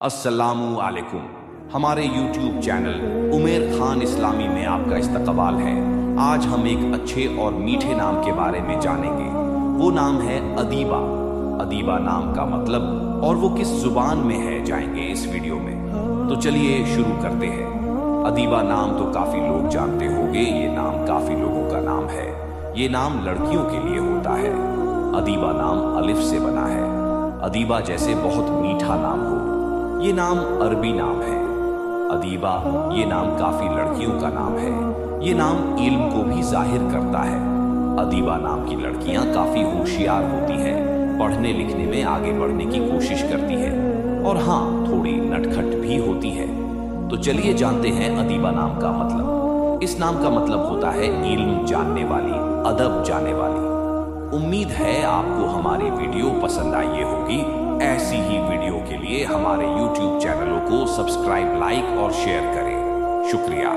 अस्सलामु अलैकुम। हमारे YouTube चैनल उमेर खान इस्लामी में आपका इस्तकबाल है। आज हम एक अच्छे और मीठे नाम के बारे में जानेंगे। वो नाम है अदीबा। अदीबा नाम का मतलब और वो किस जुबान में है जाएंगे इस वीडियो में। तो चलिए शुरू करते हैं। अदीबा नाम तो काफ़ी लोग जानते होंगे, ये नाम काफ़ी लोगों का नाम है। ये नाम लड़कियों के लिए होता है। अदीबा नाम अलिफ से बना है। अदीबा जैसे बहुत मीठा नाम हो। ये नाम अरबी नाम है। अदीबा ये नाम काफी लड़कियों का नाम है। ये नाम इल्म को भी जाहिर करता है। अदीबा नाम की लड़कियां काफी होशियार होती हैं, पढ़ने लिखने में आगे बढ़ने की कोशिश करती है और हाँ, थोड़ी नटखट भी होती है। तो चलिए जानते हैं अदीबा नाम का मतलब। इस नाम का मतलब होता है इल्म जानने वाली, अदब जाने वाली। उम्मीद है आपको हमारी वीडियो पसंद आई होगी। ऐसी ही वीडियो के लिए हमारे YouTube चैनलों को सब्सक्राइब, लाइक और शेयर करें। शुक्रिया।